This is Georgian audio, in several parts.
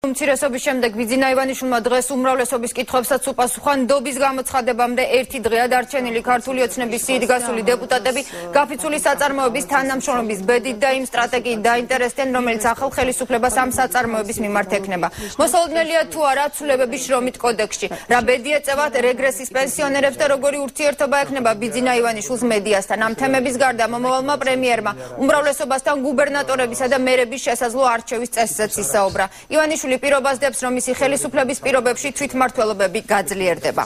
უმცირესობის შემდეგ ბიძინა ივანიშვილმა დღეს უმრავლესობის კითხვებსაც უპასუხა. ნდობის გამოცხადებამდე ერთი დღეა დარჩენილი. ქართული ოცნების სიით გასული დეპუტატები გაფიცული საწარმოების თანამშრომლობის ბედით და იმ სტრატეგიით დაინტერესდნენ, რომელიც ახალ ხელისუფლებას ამ საწარმოების მიმართ ექნება. მოსალოდნელია თუ არა ცვლილებების შრომით კოდექსში. რა ბედი ეწევათ რეგრესის პენსიონერებს და როგორი ურთიერთობა ექნება ბიძინა ივანიშვილს მედიასთან. ამ თემების გარდა მომავალმა პრემიერმა უმრავლესობასთან გუბერნატორებისა და მერების შესაძლო არჩევის წესზეც ისაუბრა. ივანიშვილი პირობას დებს, რომ მისი ხელისუფლების პირობებში თვითმმართველობები გაძლიერდება.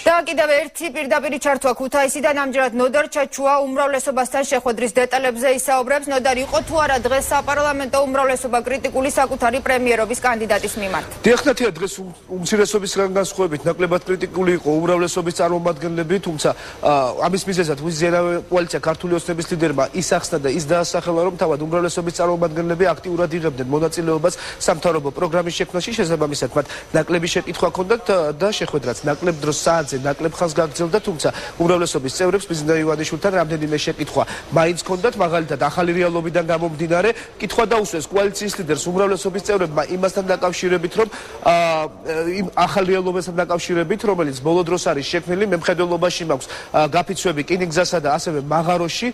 და კიდევ ერთი პირდაპირი ჩართვა ქუთაისიდან, ამჯერად ნოდარ ჩაჩუა უმრავლესობასთან შეხვედრის დეტალებზე ისაუბრებს. ნოდარ, იყო თუ არა დღეს საპარლამენტო უმრავლესობა კრიტიკული საკუთარი პრემიერობის კანდიდატის მიმართ? დიახნათია, დღეს უმცირესობისგან განსხვავებით ნაკლებად კრიტიკული იყო უმრავლესობის წარმომადგენლები, თუმცა ამის მიზეზად უზენავე კოალიცია ქართული ოცნების ლიდერმა ის ახსნა და ის დაასახელა, რომ თავად უმრავლესობის წარმომადგენლები აქტიურად იღებდნენ მონაწილეობას სამთავრობო პროგრამის შექმნაში, შესაბამისად მათ ნაკლები შეკითხვა ჰქონდათ და შეხვედრაც ნაკლებ დროს საათზე ნაკლებ ხანს გაგრძელდა, თუმცა უმრავლესობის წევრებს ბიძინა ივანიშვილთან რამდენიმე შეკითხვა მაინც ჰქონდათ, მაგალითად ახალი რეალობიდან გამომდინარე კითხვა დაუსვეს კოალიციის ლიდერს უმრავლესობის წევრებმა იმასთან დაკავშირებით, რომ იმ ახალ რეალობასთან დაკავშირებით, რომელიც ბოლო დროს არის შექმნილი, მემხედველობაში მაქვს გაფიცვები კინიგზასა და ასევე მაღაროში,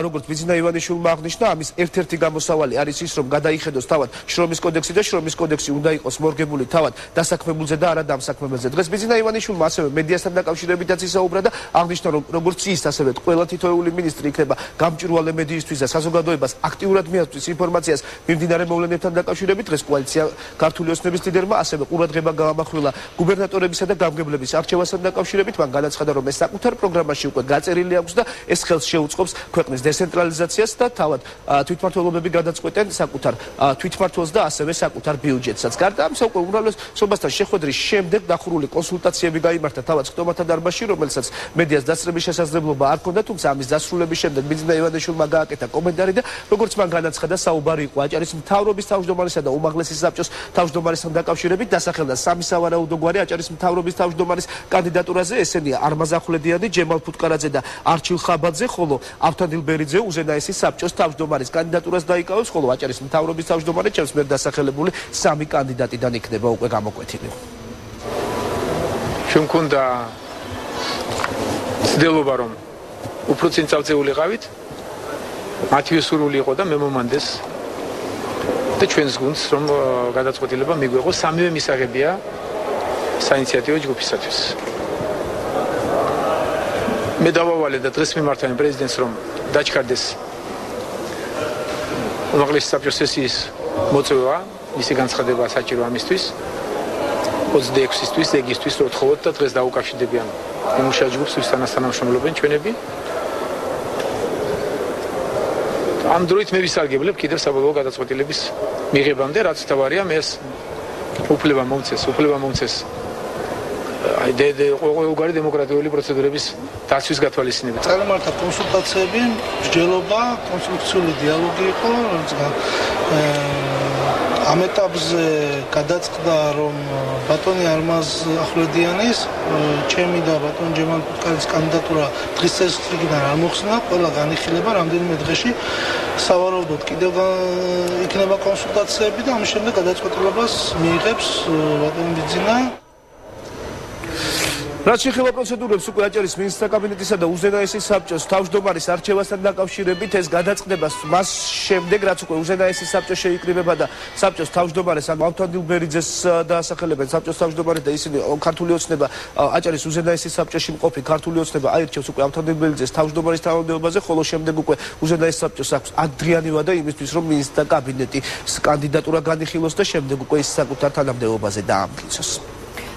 როგორც ბიძინა ივანიშვილმა აღნიშნა, ამის ერთ-ერთი გამოსავალი არის ის, რომ გადაიხედოს თავად შრომის კოდექსი და შრომის კოდექსი უნდა იყოს მორგებული თავად დასაქმებულზე და არა დამსაქმებელზე. დღეს ბიძინა ივანიშვილმა ასევე მედიასთან დაკავშირებითაც ისაუბრა და აღნიშნა, რომ როგორც ის, ასევე ყველა თითოეული მინისტრი იქნება გამჭვირვალე მედიისთვის და საზოგადოებას აქტიურად მიაწვის ინფორმაციას მიმდინარე მოვლენებთან დაკავშირებით. დღეს კოალიცია ქართული ოცნების ლიდერმა ასევე ყურადღება გაამახვილა გუბერნატორებისა და გამგებლების არჩევასთან დაკავშირებით. მან განაცხადა, რომ ეს საკუთარ პროგრამაში უკვე გაწერილი აქვს და ეს ხელს შეუწყობს ქვეყნის დეცენტრალიზაციას და თავად თვითმმართველობები გადაწყვეტენ საკუთარ თვითმმართველს და ასევე საკუთარ ბიუჯეტსაც. გარდა ამისა, უკვე უმრავლესობასთან შეხვედრის შემდეგ დახურული კონსულტაციები გაიმართა თავად ხტომათა დარბაზში, რომელსაც მედიას დასწრების შესაძლებლობა არ ჰქონდა, თუმცა ამის დასრულების შემდეგ ბიძინა ივანიშვილმა გააკეთა კომენტარი და როგორც მან განაცხადა, საუბარი იყო აჭარის მთავრობის თავმჯდომარესა და უმაღლესი საბჭოს თავმჯდომარესთან დაკავშირებით. დასახელდა სამი სავარაუდო გვარი აჭარის მთავრობის თავმჯდომარის კანდიდატურაზე, ესენია არმაზ ახვლედიანი, ჯემალ ფუტკარაძე და არჩილ ხაბაძე, ხოლო ავთანდილ ბერიძე უზენაესი საბჭოს თავმჯდომარის კანდიდატურას დაიკავებს, ხოლო აჭარის მთავრობის თავმჯდომარე ჩემს მიერ დასახელებული სამი კანდიდატიდან იქნება უკვე გამოკვეთილი. ჩვენ მქონდა ცდილობა, რომ უფრო წინ წავწეულიყავით, მათივე სურვილი იყო და მე მომანდეს და ჩვენს გუნდს, რომ გადაწყვეტილება მიგვეღო. სამივე მისაღებია საინიციატივო ჯგუფისათვის. მე დავავალე და დღეს მიმართავენ პრეზიდენტს, რომ დაჩქარდეს უმაღლესი საბჭოს სესიის მოწვევა, მისი განცხადება საჭირო ამისთვის 26-ისთვის, ეგისთვის რო თხოვოთ და დღეს დაუკავშირდებიან იმუშა ჯგუფს, ვისთანაც თანამშრომლობენ ჩვენები. ამ დროით მე ვისარგებლებ კიდევ საბოლოო გადაწყვეტილების მიღებამდე, რაც თავარია მე უფლება მომცეს ყოველგვარი დემოკრატიული პროცედურების დაცვის გათვალისწინებით. წარმართა კონსულტაციები, მსჯელობა, კონსტრუქციული დიალოგი იყო, ამ ეტაპზე გადაწყდა, რომ ბატონი არმაზ ახვლედიანის, ჩემი და ბატონ ჯემალ ფუტკარის კანდიდატურა დღის წესრიგიდან არ მოხსნა, ყველა განიხილება რამდენიმე დღეში სავარაუდოდ კიდევ იქნება კონსულტაციები და ამის შემდეგ გადაწყვეტილებას მიიღებს ბატონი ბიძინა. რაც შეეხება პროცედურებს, უკვე აჭარის მინისტრთა კაბინეტისა და უზენაესის საბჭოს თავმჯდომარის არჩევასთან დაკავშირებით ეს გადაწყდება მას შემდეგ, რაც უკვე უზენაესის საბჭო შეიკრიბება და საბჭოს თავმჯდომარეს ან ავთანდილ ბერიძეს დაასახელებენ საბჭოს თავმჯდომარე და ისინი ქართული ოცნება აჭარის უზენაესის საბჭოში მყოფი ქართული ოცნება აირჩევს უკვე ავთანდილ ბერიძეს თავმჯდომარის თანამდებობაზე, ხოლო შემდეგ უკვე უზენაესის საბჭოს აქვს ადრიანი ვადა იმისთვის, რომ მინისტრთა კაბინეტის კანდიდატურა განიხილოს და შემდეგ უკვე ის საკუთარ თანამდებობაზე დაამტკიცოს.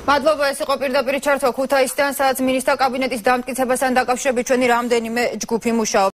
მადლობა, ეს იყო პირდაპირი ჩართვა ქუთაისიდან, სადაც მინისტრთა კაბინეტის დამტკიცებასთან დაკავშირებით ჩვენი რამდენიმე ჯგუფი მუშაობს.